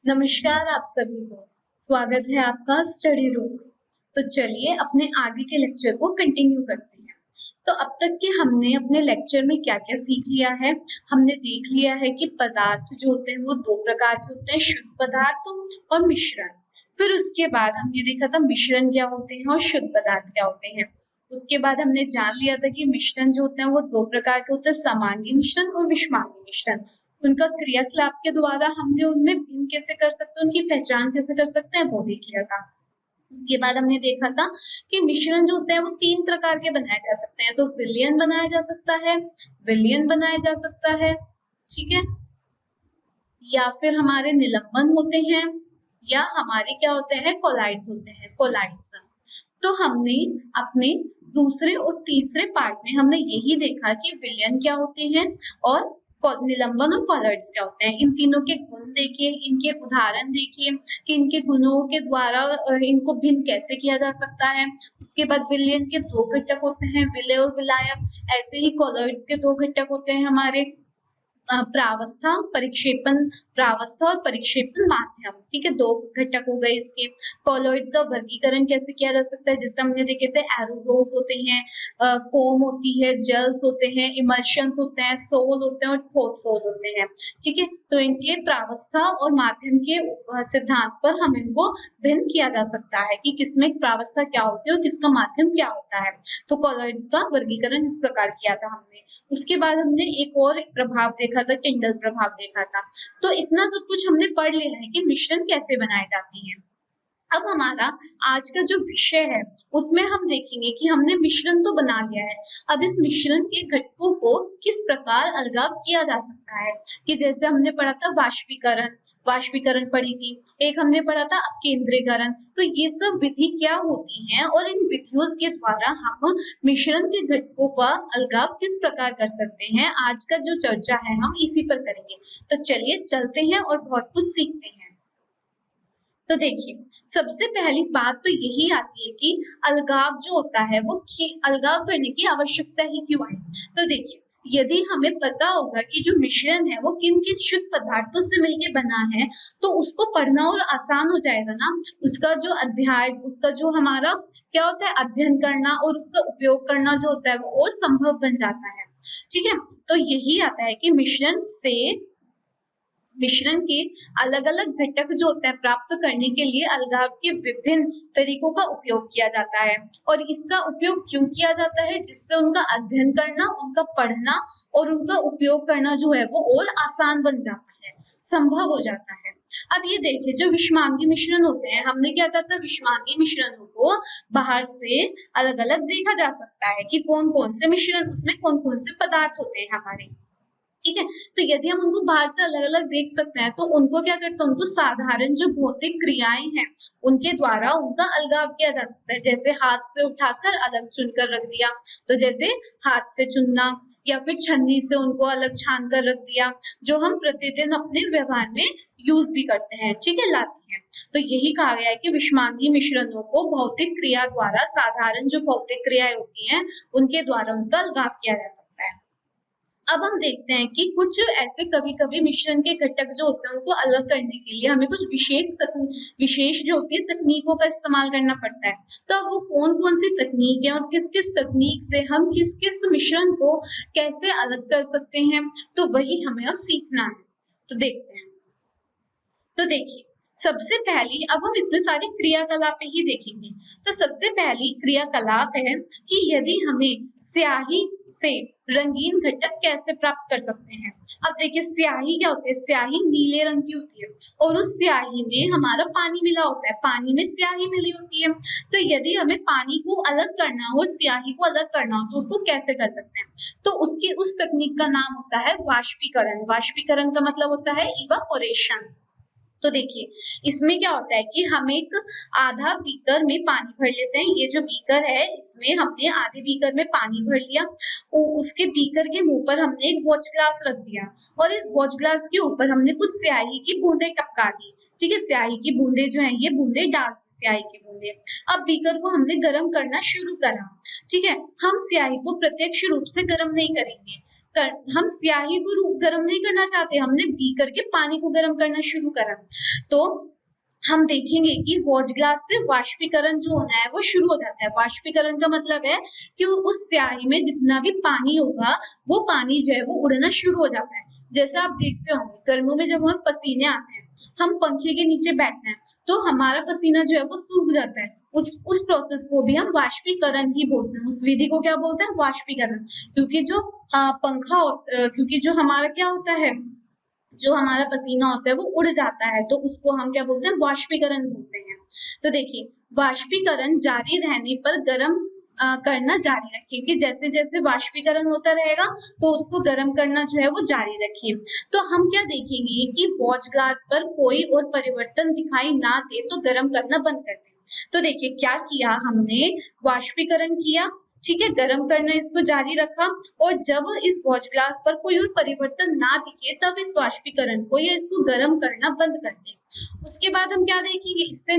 नमस्कार आप सभी को। स्वागत है आपका स्टडी रूम में। तो चलिए अपने आगे के लेक्चर को कंटिन्यू करते हैं। तो अब तक के हमने अपने लेक्चर में क्या-क्या सीख लिया है। हमने देख लिया है कि पदार्थ जो होते हैं वो दो प्रकार के होते हैं, शुद्ध पदार्थ और मिश्रण। फिर उसके बाद हमने देखा था मिश्रण क्या होते हैं और शुद्ध पदार्थ क्या होते हैं। उसके बाद हमने जान लिया था कि मिश्रण जो होते हैं वो दो प्रकार के होते हैं, समांगी मिश्रण और विषमांगी मिश्रण। उनका क्रियाकलाप के द्वारा हमने उनमें भिन्न कैसे कर सकते हैं, उनकी पहचान कैसे कर सकते हैं, वो देख लिया था। उसके बाद हमने देखा था कि मिश्रण जो होते हैं वो तीन प्रकार के बनाए जा सकते हैं। तो विलयन बनाया जा सकता है, विलयन बनाया जा सकता है, ठीक है, या फिर हमारे निलंबन होते हैं, या हमारे क्या होते हैं, कोलाइड्स होते हैं, कोलाइड्स। तो हमने अपने दूसरे और तीसरे पार्ट में हमने यही देखा कि विलयन क्या होते हैं और निलंबन और कॉलर्ड्स क्या होते हैं। इन तीनों के गुण देखिए, इनके उदाहरण देखिए कि इनके गुणों के द्वारा इनको भिन्न कैसे किया जा सकता है। उसके बाद विलयन के दो घटक होते हैं, विलय और विलायक। ऐसे ही कॉलर्ड्स के दो घटक होते हैं हमारे, प्रावस्था परिक्षेपण, प्रावस्था और परिक्षेपण माध्यम, ठीक है, दो घटक हो गए इसके। कॉलॉइड्स का वर्गीकरण कैसे किया जा सकता है, जैसे हमने देखे थे एरोसोल्स होते हैं, फोम होती है, जेल्स होते हैं, इमल्शंस होते हैं, सोल होते हैं और ठोस सोल होते हैं, ठीक है। तो इनके प्रावस्था और माध्यम के सिद्धांत पर हम इनको भिन्न किया जा सकता है कि किसमें प्रावस्था क्या होती है और किसका माध्यम क्या होता है। तो कॉलॉइड्स का वर्गीकरण इस प्रकार किया था हमने। उसके बाद हमने एक और प्रभाव देखा था, टिंडल प्रभाव देखा था। तो इतना सब कुछ हमने पढ़ लिया है कि मिश्रण कैसे बनाए जाते हैं। अब हमारा आज का जो विषय है उसमें हम देखेंगे कि हमने मिश्रण तो बना लिया है, अब इस मिश्रण के घटकों को किस प्रकार अलगाव किया जा सकता है। कि जैसे हमने पढ़ा था वाष्पीकरण, वाष्पीकरण पढ़ी थी, एक हमने पढ़ा था अपकेंद्रीकरण। तो ये सब विधि क्या होती हैं और इन विधियों के द्वारा हम मिश्रण के घटकों का अलगाव किस प्रकार कर सकते हैं, आज का जो चर्चा है हम इसी पर करेंगे। तो चलिए चलते हैं और बहुत कुछ सीखते हैं। तो देखिए, सबसे पहली बात तो यही आती है कि अलगाव जो होता है वो अलगाव करने की आवश्यकता ही क्यों आई। तो देखिए, यदि हमें पता होगा कि जो मिश्रण है वो किन किन शुद्ध पदार्थों से मिलकर बना है, तो उसको पढ़ना और आसान हो जाएगा ना। उसका जो अध्याय, उसका जो हमारा क्या होता है अध्ययन करना और उसका उपयोग करना जो होता है वो और संभव बन जाता है, ठीक है। तो यही आता है कि मिश्रण के अलग अलग घटक जो होते हैं प्राप्त करने के लिए अलगाव के विभिन्न तरीकों का उपयोग किया जाता है। और इसका उपयोग क्यों किया जाता है, जिससे उनका अध्ययन करना, उनका पढ़ना और उनका उपयोग करना जो है वो और आसान बन जाता है, संभव हो जाता है। अब ये देखिए, जो विषमांगी मिश्रण होते हैं, हमने क्या कहा था, विषमांगी मिश्रणों को बाहर से अलग अलग देखा जा सकता है कि कौन कौन से मिश्रण, उसमें कौन कौन से पदार्थ होते हैं हमारे, ठीक है। तो यदि हम उनको बाहर से अलग अलग देख सकते हैं, तो उनको क्या करते हैं, उनको साधारण जो भौतिक क्रियाएं हैं उनके द्वारा उनका अलगाव किया जा सकता है। जैसे हाथ से उठाकर अलग चुनकर रख दिया, तो जैसे हाथ से चुनना, या फिर छन्नी से उनको अलग छान कर रख दिया, जो हम प्रतिदिन अपने व्यवहार में यूज भी करते हैं, ठीक है, लाते हैं। तो यही कहा गया है कि विषमांगी मिश्रणों को भौतिक क्रिया द्वारा, साधारण जो भौतिक क्रियाएं होती हैं उनके द्वारा उनका अलगाव किया जा सकता है। अब हम देखते हैं कि कुछ ऐसे कभी-कभी मिश्रण के घटक जो होते हैं उनको अलग करने के लिए हमें कुछ विशेष जो होती है तकनीकों का इस्तेमाल करना पड़ता है। तो अब वो कौन-कौन सी तकनीक है और किस-किस तकनीक से हम किस-किस मिश्रण को कैसे अलग कर सकते हैं, तो वही हमें अब सीखना है। तो देखते हैं। तो देखिए, सबसे पहली, अब हम इसमें सारी क्रियाकलाप ही देखेंगे। तो सबसे पहली क्रियाकलाप है कि यदि हमें स्याही से रंगीन घटक कैसे प्राप्त कर सकते हैं। अब देखिए, स्याही क्या होती है, स्याही नीले रंग की होती है और उस स्याही में हमारा पानी मिला होता है, पानी में स्याही मिली होती है। तो यदि हमें पानी को अलग करना हो और स्याही को अलग करना हो, तो उसको कैसे कर सकते हैं। तो उसकी उस तकनीक का नाम होता है वाष्पीकरण। वाष्पीकरण का मतलब होता है इवापोरेशन। तो देखिए, इसमें क्या होता है कि हम एक आधा बीकर में पानी भर लेते हैं। ये जो बीकर है इसमें हमने आधे बीकर में पानी भर लिया, उसके बीकर के मुंह पर हमने एक वॉच ग्लास रख दिया और इस वॉच ग्लास के ऊपर हमने कुछ स्याही की बूंदे टपका दी, ठीक है। स्याही की बूंदे जो है, ये बूंदे डाल दी, स्याही की बूंदे। अब बीकर को हमने गर्म करना शुरू करा, ठीक है। हम स्याही को प्रत्यक्ष रूप से गर्म नहीं करेंगे, हम स्याही को गर्म नहीं करना चाहते, हमने बीकर के पानी को गर्म करना शुरू करा। तो हम देखेंगे कि वॉच ग्लास से वाष्पीकरण जो होना है वो शुरू हो जाता है। वाष्पीकरण का मतलब है कि उस स्याही में जितना भी पानी होगा वो पानी जो है वो उड़ना शुरू हो जाता है। जैसे आप देखते होंगे गर्मियों में जब हम पसीने आते हैं, हम पंखे के नीचे बैठते हैं तो हमारा पसीना जो है वो सूख जाता है। उस प्रोसेस को भी हम वाष्पीकरण ही बोलते हैं। उस विधि को क्या बोलते हैं? वाष्पीकरण। क्योंकि जो क्योंकि जो हमारा क्या होता है, जो हमारा पसीना होता है वो उड़ जाता है, तो उसको हम क्या बोलते हैं? वाष्पीकरण बोलते हैं। तो देखिए, वाष्पीकरण जारी रहने पर गर्म करना जारी रखिए, कि जैसे जैसे वाष्पीकरण होता रहेगा तो उसको गर्म करना जो है वो जारी रखिए। तो हम क्या देखेंगे कि वॉच ग्लास पर कोई और परिवर्तन दिखाई ना दे तो गर्म करना बंद कर दें। तो देखिए क्या किया हमने, वाष्पीकरण किया, ठीक है, गर्म करना इसको जारी रखा, और जब इस वॉच ग्लास पर कोई और परिवर्तन ना दिखे तब इस वाष्पीकरण को या इसको गर्म करना बंद कर दें। उसके बाद हम क्या देखेंगे, इससे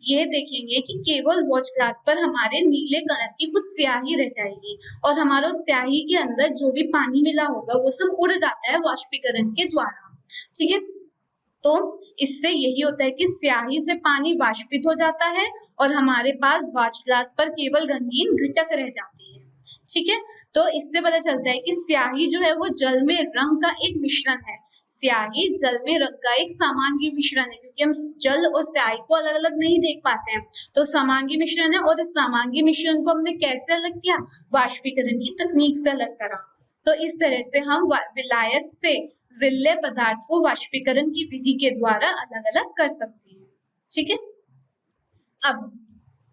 ये देखेंगे कि केवल वॉच ग्लास पर हमारे नीले कलर की कुछ स्याही रह जाएगी, और हमारा उस स्याही के अंदर जो भी पानी मिला होगा वो सब उड़ जाता है वाष्पीकरण के द्वारा। ठीक है, तो इससे यही होता है कि स्याही से पानी वाष्पित हो जाता है और हमारे पास वॉच ग्लास पर केवल रंगीन घटक रह जाती है। ठीक है, तो इससे पता चलता है कि स्याही जो है वो जल में रंग का एक मिश्रण है। स्याही जल में रंग का एक समांगी मिश्रण है, क्योंकि हम जल और स्याही को अलग अलग नहीं देख पाते हैं, तो समांगी मिश्रण है। और इस समांगी मिश्रण को हमने कैसे अलग किया? वाष्पीकरण की तकनीक से अलग करा। तो इस तरह से हम विलायक से विलेय पदार्थ को वाष्पीकरण की विधि के द्वारा अलग अलग कर सकते हैं। ठीक है, अब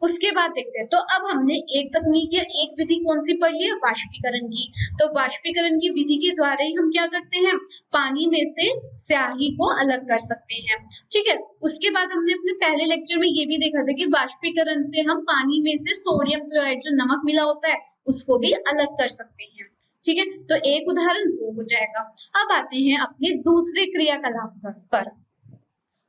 उसके बाद देखते हैं। तो अब हमने एक तकनीक या एक विधि कौन सी पढ़ ली है? वाष्पीकरण की। तो वाष्पीकरण की विधि के द्वारा ही हम क्या करते हैं? पानी में से स्याही को अलग कर सकते हैं। ठीक है, उसके बाद हमने अपने पहले लेक्चर में ये भी देखा था कि वाष्पीकरण से हम पानी में से सोडियम क्लोराइड जो नमक मिला होता है उसको भी अलग कर सकते हैं। ठीक है, तो एक उदाहरण वो हो जाएगा। अब आते हैं अपने दूसरे क्रियाकलाप पर।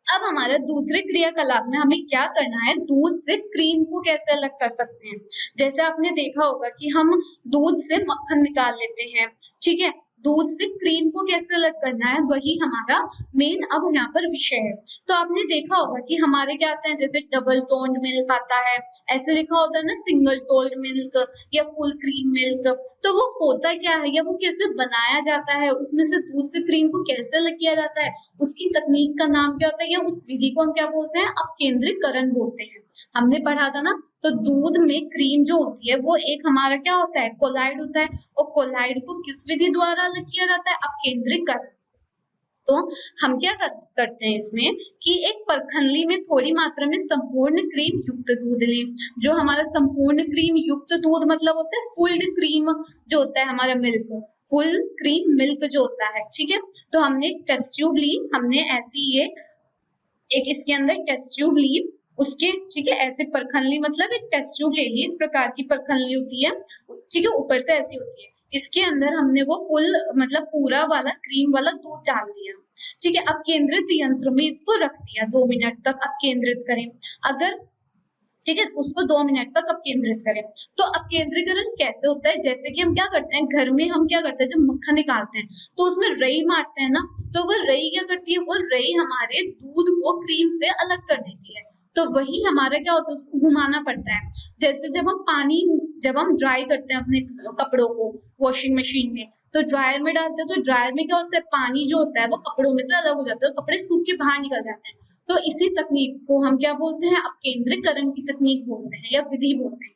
अब हमारा दूसरे क्रियाकलाप में हमें क्या करना है? दूध से क्रीम को कैसे अलग कर सकते हैं। जैसे आपने देखा होगा कि हम दूध से मक्खन निकाल लेते हैं, ठीक है, दूध से क्रीम को कैसे अलग करना है, वही हमारा मेन अब यहाँ पर विषय है। तो आपने देखा होगा कि हमारे क्या आते हैं, जैसे डबल टोन्ड मिल्क आता है, ऐसे लिखा होता है ना, सिंगल टोन्ड मिल्क या फुल क्रीम मिल्क। तो वो होता क्या है या वो कैसे बनाया जाता है, उसमें से दूध से क्रीम को कैसे अलग किया जाता है, उसकी तकनीक का नाम क्या होता है, या उस विधि को हम क्या बोलते हैं? अपकेंद्रीकरण बोलते हैं। हमने पढ़ा था ना, तो दूध में क्रीम जो होती है वो एक हमारा क्या होता है? कोलाइड होता है, और कोलाइड को किस विधि द्वारा अलग किया जाता है? अपकेंद्रीकरण। तो हम क्या करते हैं इसमें कि एक परखनली में थोड़ी मात्रा में संपूर्ण क्रीम युक्त दूध लें। जो हमारा संपूर्ण क्रीम युक्त दूध मतलब होता है फुल्ड क्रीम जो होता है हमारा मिल्क, फुल क्रीम मिल्क जो होता है। ठीक है, तो हमने टेस्ट ट्यूब ली, हमने ऐसी ये एक इसके अंदर टेस्ट ट्यूब ली उसके, ठीक है, ऐसे परखनली मतलब एक टेस्ट ट्यूब ले ली, इस प्रकार की परखनली होती है, ठीक है, ऊपर से ऐसी होती है। इसके अंदर हमने वो फुल मतलब पूरा वाला क्रीम वाला दूध डाल दिया। ठीक है, अब केंद्रित यंत्र में इसको रख दिया, 2 मिनट तक अब केंद्रित करें। अगर ठीक है, उसको 2 मिनट तक अपकेंद्रित करें। तो अपकेंद्रीकरण कैसे होता है? जैसे कि हम क्या करते हैं घर में, हम क्या करते हैं जब मक्खन निकालते हैं तो उसमें रई मारते हैं ना, तो वो रई क्या करती है? वो रई हमारे दूध को क्रीम से अलग कर देती है। तो वही हमारा क्या होता है, उसको घुमाना पड़ता है। जैसे जब हम ड्राई करते हैं अपने कपड़ों को वॉशिंग मशीन में, तो ड्रायर में डालते हैं, तो ड्रायर में क्या होता है? पानी जो होता है वो कपड़ों में से अलग हो जाता है, कपड़े सूख के बाहर निकल जाते हैं। तो इसी तकनीक को हम क्या बोलते हैं? अपकेंद्रीकरण की तकनीक बोलते हैं या विधि बोलते हैं।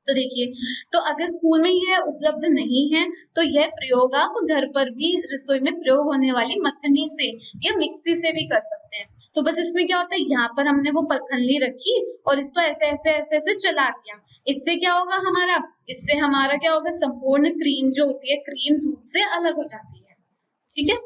तो देखिए, तो अगर स्कूल में यह उपलब्ध नहीं है तो यह प्रयोग आप घर पर भी रसोई में प्रयोग होने वाली मथनी से या मिक्सी से भी कर सकते हैं। तो बस इसमें क्या होता है, यहाँ पर हमने वो परखनली रखी और इसको ऐसे ऐसे ऐसे ऐसे चला दिया। इससे क्या होगा हमारा? इससे हमारा क्या होगा? संपूर्ण क्रीम जो होती है, क्रीम दूध से अलग हो जाती है। ठीक है,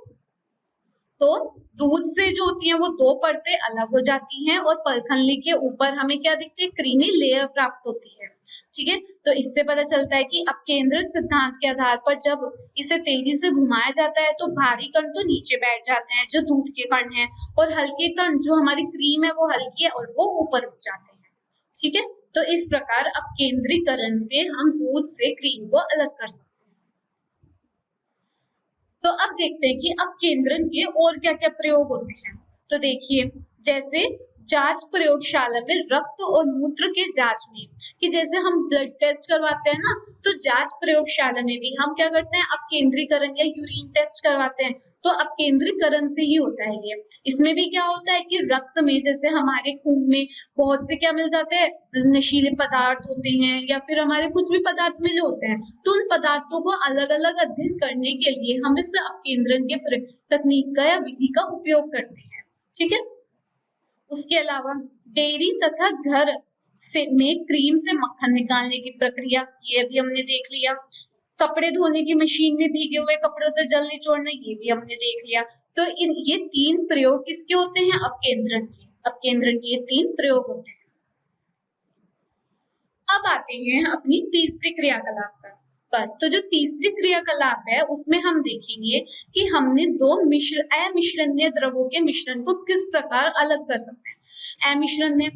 तो दूध से जो होती है वो 2 परतें अलग हो जाती हैं और परखनली के ऊपर हमें क्या दिखती है? क्रीमी लेयर प्राप्त होती है। ठीक है, तो इससे पता चलता है कि अपकेंद्रित सिद्धांत के आधार पर जब इसे तेजी से घुमाया जाता है तो भारी कण तो नीचे बैठ जाते हैं जो दूध के कण हैं, और हल्के कण जो हमारी क्रीम है वो हल्की है और वो ऊपर उठ जाते हैं। ठीक है, तो इस प्रकार अपकेंद्रीकरण से हम दूध से क्रीम को अलग कर सकते हैं। तो अब देखते हैं कि अपकेंद्रण के और क्या क्या प्रयोग होते हैं। तो देखिए, जैसे जांच प्रयोगशाला में रक्त और मूत्र के जांच में, कि जैसे हम ब्लड टेस्ट करवाते हैं ना, तो जांच प्रयोगशाला में भी हम क्या करते हैं, अपकेंद्रीकरण या यूरिन टेस्ट करवाते हैं। तो अपकेंद्रीकरण से ही होता है ये। इसमें भी क्या होता है कि रक्त में, जैसे हमारे खून में बहुत से क्या मिल जाते हैं, नशीले पदार्थ होते हैं या फिर हमारे कुछ भी पदार्थ मिले होते हैं, तो उन पदार्थों को अलग अलग अध्ययन करने के लिए हम इस अपकेंद्रण के तकनीक का या विधि का उपयोग करते हैं। ठीक है। उसके अलावा डेयरी तथा घर से में क्रीम से मक्खन निकालने की प्रक्रिया, ये भी हमने देख लिया। कपड़े धोने की मशीन में भीगे हुए कपड़ों से जल निचोड़ना, ये भी हमने देख लिया। तो ये 3 प्रयोग किसके होते हैं, अपकेंद्रण के। अपकेंद्रण के ये 3 प्रयोग होते हैं। अब आते हैं अपनी तीसरी क्रियाकलाप पर। तो जो तीसरी क्रियाकलाप है उसमें हम देखेंगे कि हमने दो अमिश्रणीय द्रवों के मिश्रण को किस प्रकार अलग कर सकते हैं। अमिश्रणीय,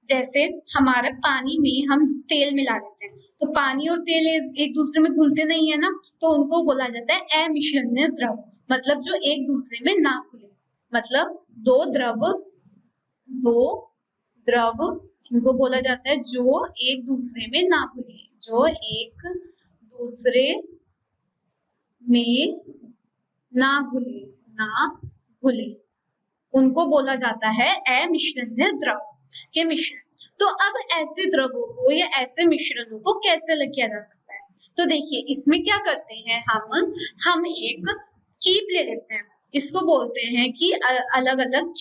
जैसे हमारे पानी में हम तेल मिला देते हैं, तो पानी और तेल एक दूसरे में घुलते नहीं है ना, तो उनको बोला जाता है अमिश्रणीय द्रव, मतलब जो एक दूसरे में ना घुले। मतलब दो द्रव इनको बोला जाता है जो एक दूसरे में ना घुले, जो एक दूसरे में ना घुले, उनको बोला जाता है अमिश्रणीय द्रव के मिश्रण। तो अब ऐसे द्रवों को या ऐसे मिश्रणों को कैसे अलग किया जा सकता है। तो देखिए, इसमें क्या करते हैं, हम एक कीप ले लेते हैं, इसको बोलते हैं कि अलग अलग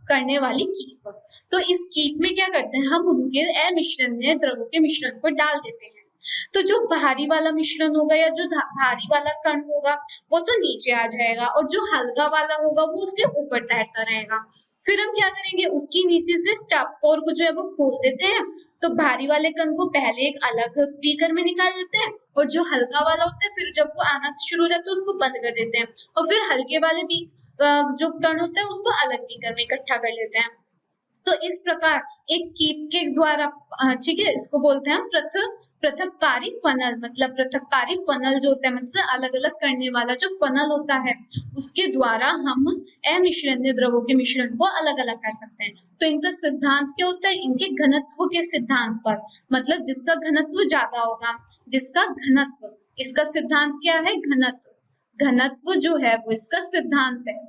करने वाली कीप। तो इस कीप में क्या करते हैं, हम उनके अमिश्रणीय द्रवों के मिश्रण को डाल देते हैं। तो जो भारी वाला मिश्रण होगा या जो भारी वाला कण होगा वो तो नीचे आ जाएगा, और जो हल्का वाला होगा वो उसके ऊपर तैरता रहेगा। फिर हम क्या करेंगे, उसकी नीचे से स्टॉपकोर को जो है वो खोल देते हैं। तो भारी वाले कण को पहले एक अलग बीकर में निकाल लेते हैं, और जो हल्का वाला होता है फिर जब वो आना शुरू हो जाता है उसको बंद कर देते हैं, और फिर हल्के वाले भी जो कण होता है उसको अलग बीकर में इकट्ठा कर लेते हैं। तो इस प्रकार एक कीप के द्वारा, ठीक है, इसको बोलते हैं पृथककारी फनल। मतलब पृथककारी फनल जो होता है, मतलब अलग अलग करने वाला जो फनल होता है, उसके द्वारा हम अमिश्रणीय द्रवों के मिश्रण को अलग अलग कर सकते हैं। तो इनका सिद्धांत क्या होता है, इनके घनत्व के सिद्धांत पर, मतलब जिसका घनत्व ज्यादा होगा, जिसका घनत्व, इसका सिद्धांत क्या है, घनत्व। घनत्व जो है वो इसका सिद्धांत है।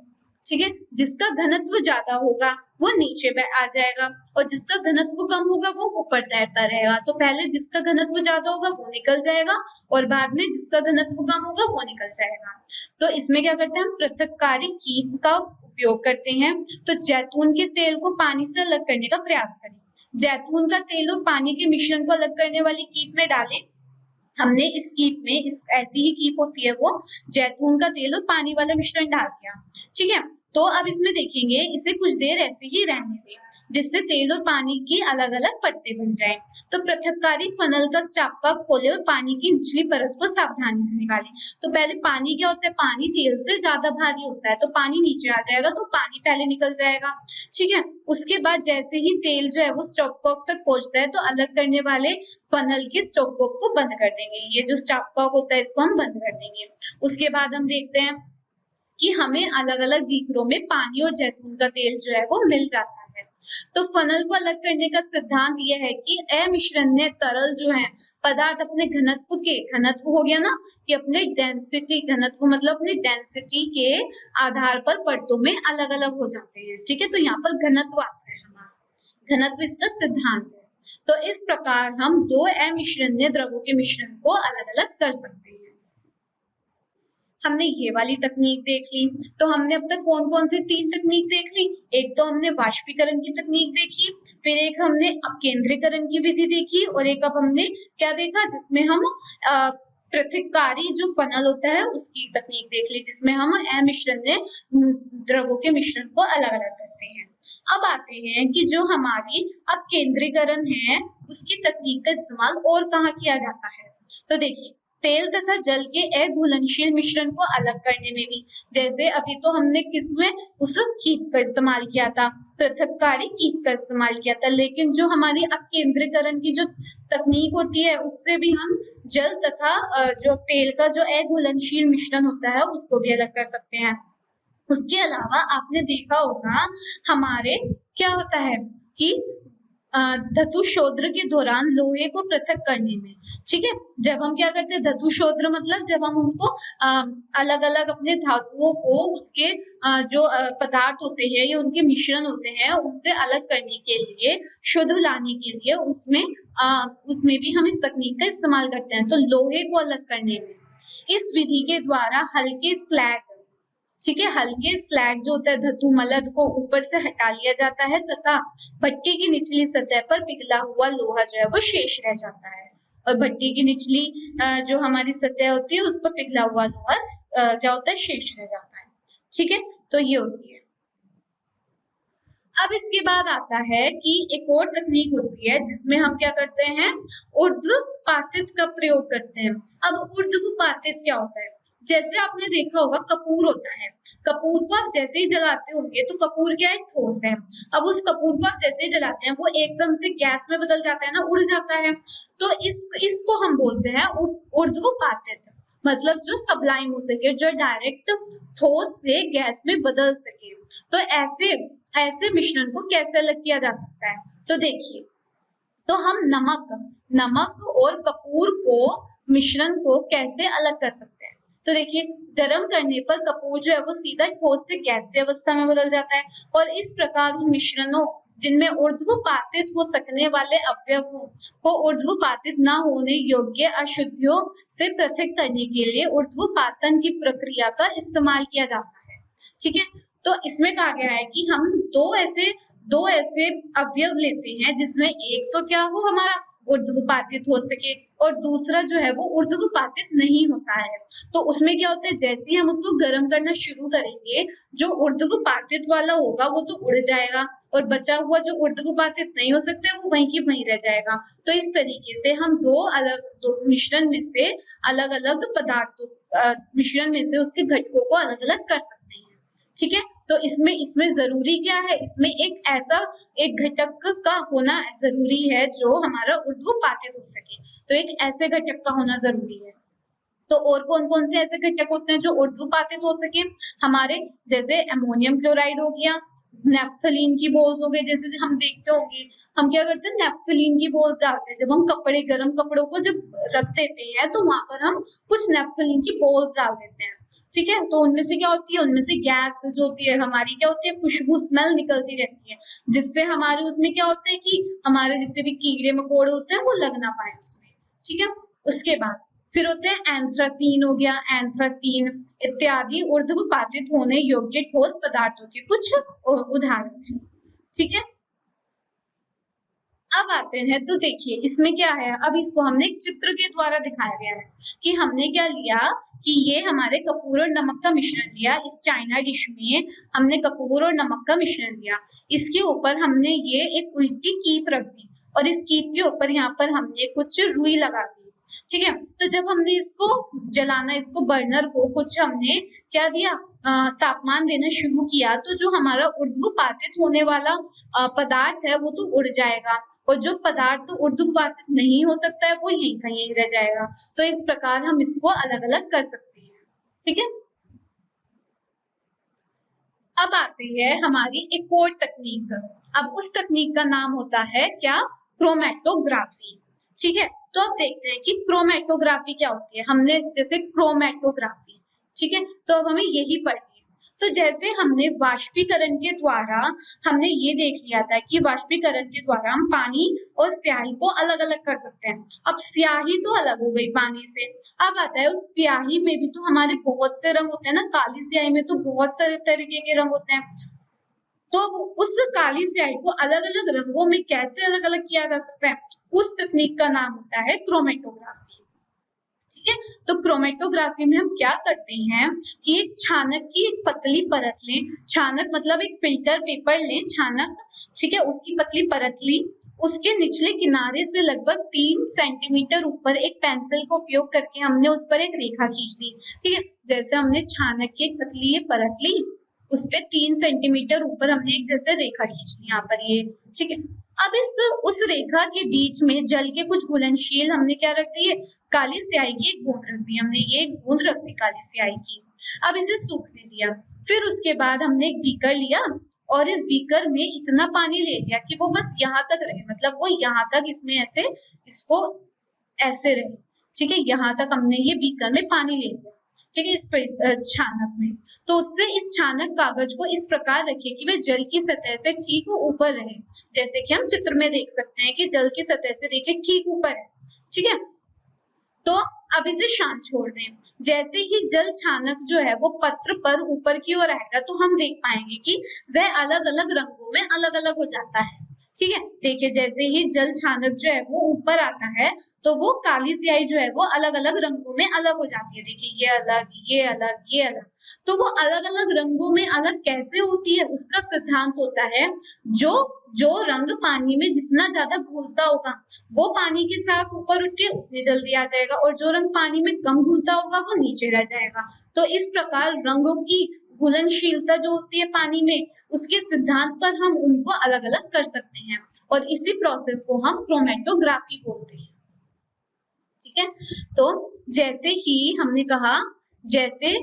ठीक है, जिसका घनत्व ज्यादा होगा वो नीचे आ जाएगा, और जिसका घनत्व कम होगा वो ऊपर तैरता रहेगा। तो पहले जिसका घनत्व ज्यादा होगा वो निकल जाएगा, और बाद में जिसका घनत्व कम होगा वो निकल जाएगा। तो इसमें क्या करते हैं, हम पृथककारी कीप का उपयोग करते हैं। तो जैतून के तेल को पानी से अलग करने का प्रयास करें। जैतून का तेल और पानी के मिश्रण को अलग करने वाली कीप में डालें। हमने इस कीप में, इस ऐसी ही कीप होती है वो, जैतून का तेल और पानी वाला मिश्रण डाल दिया। ठीक है, तो अब इसमें देखेंगे, इसे कुछ देर ऐसे ही रहने दें जिससे तेल और पानी की अलग अलग परतें बन जाए। तो पृथककारी फनल का स्टापका खोले और पानी की निचली परत को सावधानी से निकालें। तो पहले पानी क्या होता है, पानी तेल से ज्यादा भारी होता है, तो पानी नीचे आ जाएगा, तो पानी पहले निकल जाएगा। ठीक है, उसके बाद जैसे ही तेल जो है वो स्टॉपकॉक तक पहुंचता है, तो अलग करने वाले फनल के स्टॉपकॉक को बंद कर देंगे। ये जो स्टॉपकॉक होता है इसको हम बंद कर देंगे। उसके बाद हम देखते हैं कि हमें अलग अलग बीकरों में पानी और जैतून का तेल जो है वो मिल जाता है। तो फनल को अलग करने का सिद्धांत यह है कि अमिश्रणीय तरल जो है पदार्थ अपने घनत्व हो गया ना, कि अपने डेंसिटी, घनत्व मतलब अपनी डेंसिटी के आधार पर परतों में अलग अलग हो जाते हैं। ठीक है, तो यहाँ पर घनत्व आता है हमारा, घनत्व इसका सिद्धांत है। तो इस प्रकार हम दो अमिश्रणीय द्रवों के मिश्रण को अलग अलग कर सकते हैं। हमने ये वाली तकनीक देख ली। तो हमने अब तक कौन कौन सी 3 तकनीक देख ली। एक तो हमने वाष्पीकरण की तकनीक देखी, फिर एक हमने अपकेंद्रीकरण की विधि देखी, और एक अब हमने क्या देखा, जिसमें हम पृथककारी जो फनल होता है उसकी तकनीक देख ली, जिसमें हम अमिश्रणीय द्रवों के मिश्रण को अलग अलग करते हैं। अब आते हैं कि जो हमारी अपकेंद्रीकरण है उसकी तकनीक का इस्तेमाल और कहाँ किया जाता है। तो देखिए, तेल तथा जल के अघुलनशील मिश्रण को अलग करने में भी, जैसे अभी तो हमने किसमें, उस कीप का इस्तेमाल किया था, पृथककारी कीप का इस्तेमाल किया था, लेकिन जो हमारी अपकेंद्रीकरण की जो तकनीक होती है उससे भी हम जल तथा जो तेल का जो अघुलनशील मिश्रण होता है उसको भी अलग कर सकते हैं। उसके अलावा आपने देखा होगा हमारे क्या होता है कि धातु शोधन के दौरान लोहे को पृथक करने में, ठीक है, जब हम क्या करते हैं धातु शोधन मतलब जब हम उनको अलग अलग अपने धातुओं को उसके जो पदार्थ होते हैं या उनके मिश्रण होते हैं उनसे अलग करने के लिए, शुद्ध लाने के लिए उसमें भी हम इस तकनीक का इस्तेमाल करते हैं। तो लोहे को अलग करने में इस विधि के द्वारा हल्के स्लैग, ठीक है, हल्के स्लैग जो होता है धातु मलद को ऊपर से हटा लिया जाता है तथा भट्टी की निचली सतह पर पिघला हुआ लोहा जो है वो शेष रह जाता है। और भट्टी की निचली जो हमारी सतह होती है उस पर पिघला हुआ लोहा क्या होता है, शेष रह जाता है। ठीक है, तो ये होती है। अब इसके बाद आता है कि एक और तकनीक होती है जिसमें हम क्या करते हैं, ऊर्ध्वपातित का प्रयोग करते हैं। अब ऊर्ध्वपातित क्या होता है, जैसे आपने देखा होगा कपूर होता है, कपूर को आप जैसे ही जलाते होंगे तो कपूर क्या है, ठोस है। अब उस कपूर को आप जैसे ही जलाते हैं वो एकदम से गैस में बदल जाता है ना, उड़ जाता है। तो इसको हम बोलते हैं ऊर्ध्वपातित, मतलब जो सबलाइम हो सके, जो डायरेक्ट ठोस से गैस में बदल सके। तो ऐसे मिश्रण को कैसे अलग किया जा सकता है, तो देखिए, तो हम नमक और कपूर को मिश्रण को कैसे अलग कर सकते हैं। तो देखिए, गर्म करने पर कपूर जो है वो सीधा ठोस से गैसीय अवस्था में बदल जाता है और इस प्रकार उन मिश्रणों जिनमें ऊर्ध्वपातित हो सकने वाले अवयव को ऊर्ध्वपातित न होने योग्य अशुद्धियों से पृथक करने के लिए ऊर्ध्वपातन की प्रक्रिया का इस्तेमाल किया जाता है। ठीक है, तो इसमें कहा गया है कि हम दो ऐसे अवयव लेते हैं जिसमें एक तो क्या हो हमारा ऊर्ध्वपातित हो सके और दूसरा जो है वो ऊर्ध्वपातित नहीं होता है। तो उसमें क्या होता है, जैसे ही हम उसको गर्म करना शुरू करेंगे जो ऊर्ध्वपातित वाला होगा वो तो उड़ जाएगा और बचा हुआ जो ऊर्ध्वपातित नहीं हो सकता है वो वहीं की वहीं रह जाएगा। तो इस तरीके से हम दो मिश्रण में से अलग अलग पदार्थों मिश्रण में से उसके घटकों को अलग अलग कर सकते हैं। ठीक है, तो इसमें जरूरी क्या है, इसमें एक घटक का होना जरूरी है जो हमारा ऊर्ध्वपातित हो सके। तो एक ऐसे घटक का होना जरूरी है। तो और कौन कौन से ऐसे घटक होते हैं जो ऊर्ध्वपातित हो सके हमारे, जैसे अमोनियम क्लोराइड हो गया, नेफ्थलीन की बोल्स हो गए। जैसे हम देखते होंगे हम क्या करते हैं, नेफ्थलीन की बोल्स डालते हैं। जब हम गर्म कपड़ों को जब रख देते हैं तो वहां पर हम कुछ नेफ्थलीन की बोल्स डाल देते हैं। ठीक है, तो उनमें से क्या होती है, उनमें से गैस जो होती है हमारी क्या होती है, खुशबू स्मेल निकलती रहती है, जिससे हमारे उसमें क्या होता है कि हमारे जितने भी कीड़े मकोड़े होते हैं वो लग ना पाए उसमें। ठीक है, उसके बाद फिर होते हैं एंथ्रासीन हो गया, एंथ्रासीन इत्यादि ऊर्ध्वपातित होने योग्य ठोस पदार्थों के कुछ उदाहरण हैं। ठीक है, अब आते हैं तो देखिए इसमें क्या है, अब इसको हमने एक चित्र के द्वारा दिखाया गया है कि हमने क्या लिया कि ये हमारे कपूर और नमक का मिश्रण लिया। इस चाइना डिश में हमने कपूर और नमक का मिश्रण लिया, इसके ऊपर हमने ये एक उल्टी कीप रख दी और इस कीप के ऊपर यहाँ पर हमने कुछ रुई लगा दी। ठीक है, तो जब हमने इसको जलाना, इसको बर्नर को कुछ हमने क्या दिया, तापमान देना शुरू किया, तो जो हमारा ऊर्ध्वपातित होने वाला पदार्थ है वो तो उड़ जाएगा और जो पदार्थ ऊर्ध्वपातित नहीं हो सकता है वो यहीं का यहीं रह जाएगा। तो इस प्रकार हम इसको अलग अलग कर सकते हैं। ठीक है, अब आती है हमारी एक और तकनीक। अब उस तकनीक का नाम होता है क्या, क्रोमेटोग्राफी। ठीक है, तो अब देखते हैं कि क्रोमेटोग्राफी क्या होती है। हमने जैसे क्रोमेटोग्राफी, ठीक है, तो अब हमें यही पढ़नी है। तो जैसे हमने वाष्पीकरण के द्वारा हमने ये देख लिया था कि वाष्पीकरण के द्वारा हम पानी और स्याही को अलग अलग कर सकते हैं। अब स्याही तो अलग हो गई पानी से, अब आता है उस स्याही में भी तो हमारे बहुत से रंग होते हैं ना, काली स्याही में तो बहुत सारे तरीके के रंग होते हैं। तो उस काली स्याही को अलग अलग रंगों में कैसे अलग अलग किया जा सकता है, उस तकनीक का नाम होता है क्रोमेटोग्राफी। ठीक है, तो क्रोमेटोग्राफी में हम क्या करते हैं कि एक छानक की एक पतली परत लें, छानक मतलब एक फिल्टर पेपर लें, छानक, ठीक है, उसकी पतली परत ली, उसके निचले किनारे से लगभग 3 सेंटीमीटर ऊपर एक पेंसिल का उपयोग करके हमने उस पर एक रेखा खींच दी। ठीक है, जैसे हमने छानक की एक पतली ये परत ली, उस पे 3 सेंटीमीटर ऊपर हमने एक जैसे रेखा खींच ली यहाँ पर ये। ठीक है, अब उस रेखा के बीच में जल के कुछ घुलनशील हमने क्या रख दिए, काली स्याही की एक बूंद रख दी हमने, ये एक बूंद रख दी काली स्याही की। अब इसे सूखने दिया। फिर उसके बाद हमने एक बीकर लिया और इस बीकर में इतना पानी ले लिया कि वो बस यहाँ तक रहे, मतलब वो यहाँ तक इसमें ऐसे इसको ऐसे रहे। ठीक है, यहाँ तक हमने ये बीकर में पानी ले लिया। ठीक है, इस छानक में। तो उससे इस छानक कागज को इस प्रकार रखिए कि वह जल की सतह से ठीक ऊपर रहे, जैसे कि हम चित्र में देख सकते हैं कि जल की सतह से देखिए ठीक ऊपर है। ठीक है, तो अब इसे शांत छोड़ दें। जैसे ही जल छानक जो है वो पत्र पर ऊपर की ओर आएगा तो हम देख पाएंगे कि वह अलग अलग रंगों में अलग अलग हो जाता है। ठीक है, देखिए जैसे ही जल छानक जो है वो ऊपर आता है तो वो काली स्याही जो है वो अलग अलग रंगों में अलग हो जाती है। देखिए ये अलग, ये अलग, ये अलग। तो वो अलग अलग रंगों में अलग कैसे होती है, उसका सिद्धांत होता है जो जो रंग पानी में जितना ज्यादा घुलता होगा वो पानी के साथ ऊपर उठ के उतनी जल्दी आ जाएगा, और जो रंग पानी में कम घुलता होगा वो नीचे रह जाएगा। तो इस प्रकार रंगों की घुलनशीलता जो होती है पानी में, उसके सिद्धांत पर हम उनको अलग अलग कर सकते हैं, और इसी प्रोसेस को हम क्रोमेटोग्राफी बोलते हैं। ठीक है, तो जैसे ही हमने कहा, जैसे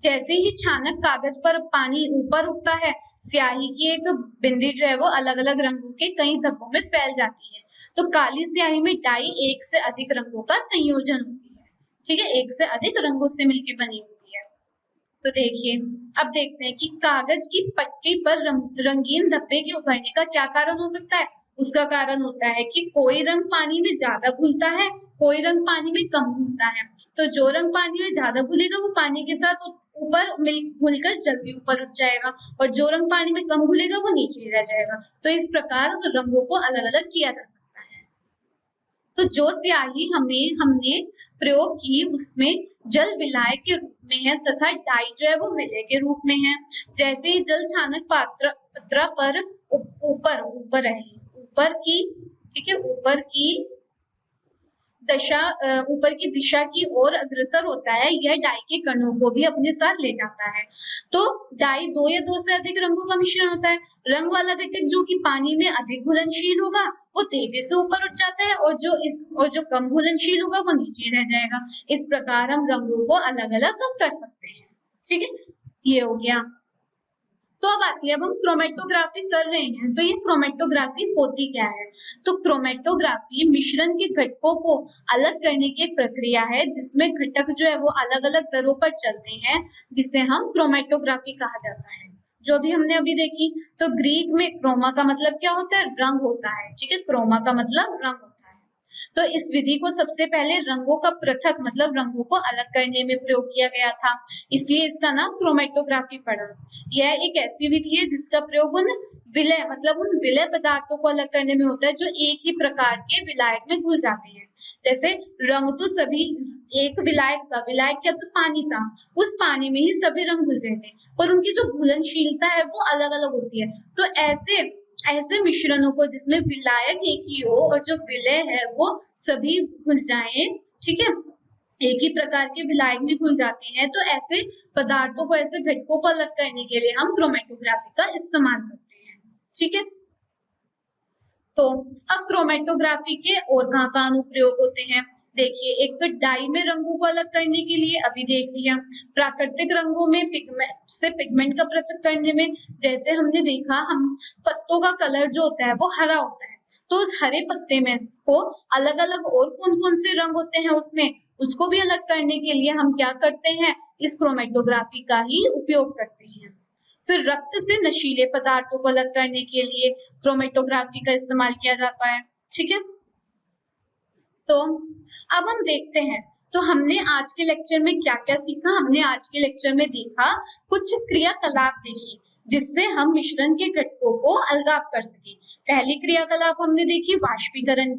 जैसे ही छानक कागज पर पानी ऊपर उठता है, स्याही की एक बिंदी जो है वो अलग अलग रंगों के कई धब्बों में फैल जाती है। तो काली स्याही में डाई एक से अधिक रंगों का संयोजन होती है। ठीक है, एक से अधिक रंगों से मिलकर बनी होती है। तो देखिए, अब देखते हैं कि कागज की पट्टी पर रंगीन धब्बे के उभरने का क्या कारण हो सकता है। उसका कारण होता है कि कोई रंग पानी में ज्यादा घुलता है, कोई रंग पानी में कम घुलता है। तो जो रंग पानी में ज्यादा घुलेगा वो पानी के साथ ऊपर घुलकर जल्दी ऊपर उठ जाएगा, और जो रंग पानी में कम घुलेगा वो नीचे रह जाएगा। तो इस प्रकार रंगों को अलग अलग किया जा सकता है। तो जो स्याही हमने प्रयोग की उसमें जल विलायक के रूप में है तथा डाई जो है वो विलय के रूप में है। जैसे ही जल छानक पत्रा पर ऊपर ऊपर है, ऊपर की, ठीक है, ऊपर की दिशा की ओर अग्रसर होता है, यह डाई के कणों को भी अपने साथ ले जाता है। तो डाई दो या दो से अधिक रंगों का मिश्रण होता है। रंग वाला घटक जो कि पानी में अधिक घुलनशील होगा वो तेजी से ऊपर उठ जाता है, और जो कम घुलनशील होगा वो नीचे रह जाएगा। इस प्रकार हम रंगों को अलग अलग कर सकते हैं। ठीक है, ये हो गया। तो अब आती है, अब हम क्रोमेटोग्राफी कर रहे हैं, तो ये क्रोमेटोग्राफी होती क्या है। तो क्रोमेटोग्राफी मिश्रण के घटकों को अलग करने की एक प्रक्रिया है जिसमें घटक जो है वो अलग अलग दरों पर चलते हैं, जिसे हम क्रोमेटोग्राफी कहा जाता है। जो भी हमने अभी देखी, तो ग्रीक में क्रोमा का मतलब क्या होता है, रंग होता है। ठीक है, क्रोमा का मतलब रंग होता है। तो इस विधि को सबसे पहले रंगों का पृथक मतलब रंगों को अलग करने में प्रयोग किया गया था, इसलिए इसका नाम क्रोमेटोग्राफी पड़ा। यह एक ऐसी विधि है जिसका प्रयोग उन विलय पदार्थों को अलग करने में होता है जो एक ही प्रकार के विलायक में घुल जाते हैं। जैसे रंग तो सभी एक विलायक था, विलायक क्या था, पानी था, उस पानी में ही सभी रंग घुल गए थे, पर उनकी जो घुलनशीलता है वो अलग अलग होती है। तो ऐसे मिश्रणों को जिसमें विलायक एक ही हो और जो विलय है वो सभी घुल जाएं, ठीक है, एक ही प्रकार के विलायक में घुल जाते हैं, तो ऐसे पदार्थों को, ऐसे घटकों को अलग करने के लिए हम क्रोमेटोग्राफी का इस्तेमाल करते हैं। ठीक है, तो अब क्रोमेटोग्राफी के और कहाँ अनुप्रयोग होते हैं। देखिए, एक तो डाई में रंगों को अलग करने के लिए अभी देख लिया, प्राकृतिक रंगों में पिगमेंट का पृथक करने में, जैसे हमने देखा हम पत्तों का कलर जो होता है वो हरा होता है, तो उस हरे पत्ते में को अलग अलग और कौन कौन से रंग होते हैं उसमें, उसको भी अलग करने के लिए हम क्या करते हैं, इस क्रोमेटोग्राफी का ही उपयोग करते हैं। फिर रक्त से नशीले पदार्थों को अलग करने के लिए क्रोमेटोग्राफी का इस्तेमाल किया जाता है। ठीक है, तो अब हम देखते हैं, तो हमने आज के लेक्चर में क्या क्या सीखा। हमने आज के लेक्चर में देखा कुछ क्रियाकलाप देखी जिससे हम मिश्रण के घटकों को अलगाव कर सके। पहली क्रियाकलाप हमने देखी वाष्पीकरण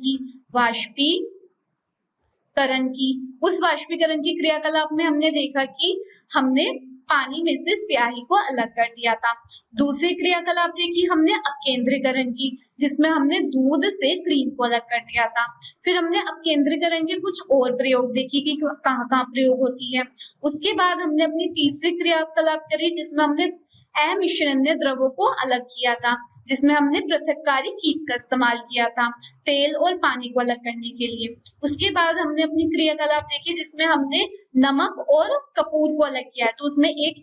की। उस वाष्पीकरण की क्रियाकलाप में हमने देखा कि हमने पानी में से स्याही को अलग कर दिया था। दूसरी क्रियाकलाप देखी हमने अपकेंद्रीकरण की, जिसमें हमने दूध से क्रीम को अलग कर दिया था। फिर हमने अपकेंद्रीकरण के कुछ और प्रयोग देखी कि कहाँ कहाँ प्रयोग होती है। उसके बाद हमने अपनी तीसरी क्रियाकलाप करी जिसमें हमने अमिश्रणीय द्रवों को अलग किया था, जिसमें हमने पृथककारी कीट का इस्तेमाल किया था तेल और पानी को अलग करने के लिए। उसके बाद हमने अपनी क्रियाकलाप देखी जिसमें हमने नमक और कपूर को अलग किया है। तो उसमें एक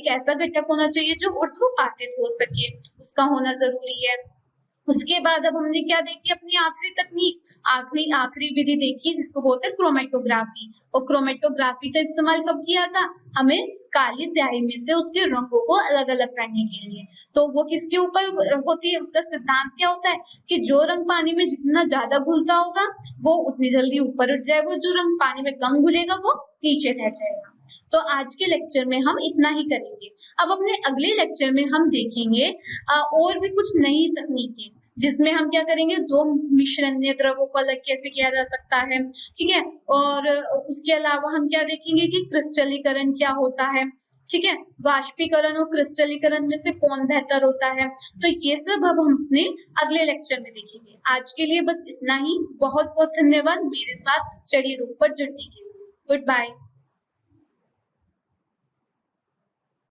ऐसा घटक होना चाहिए जो ऊर्ध्वपातित हो सके, उसका होना जरूरी है। उसके बाद अब हमने क्या देखी अपनी आखिरी तकनीक, आखिरी विधि देखी जिसको बोलते हैं क्रोमेटोग्राफी। और क्रोमेटोग्राफी का इस्तेमाल कब किया था? हमें काली स्याही में से उसके रंगों को अलग अलग करने के लिए। तो वो किसके ऊपर होती है? उसका सिद्धांत क्या होता है कि जो रंग पानी में जितना ज्यादा घुलता होगा वो उतनी जल्दी ऊपर उठ जाएगा, जो रंग पानी में कम घुलेगा वो नीचे रह जाएगा। तो आज के लेक्चर में हम इतना ही करेंगे। अब अपने अगले लेक्चर में हम देखेंगे और भी कुछ नई तकनीकें, जिसमें हम क्या करेंगे, दो मिश्रणीय द्रवों को अलग कैसे किया जा सकता है, ठीक है। और उसके अलावा हम क्या देखेंगे कि क्रिस्टलीकरण क्या होता है, ठीक है। वाष्पीकरण और क्रिस्टलीकरण में से कौन बेहतर होता है। तो ये सब अब हम अपने अगले लेक्चर में देखेंगे। आज के लिए बस इतना ही। बहुत बहुत धन्यवाद मेरे साथ स्टडी रूम पर जुड़ने के लिए। Good bye.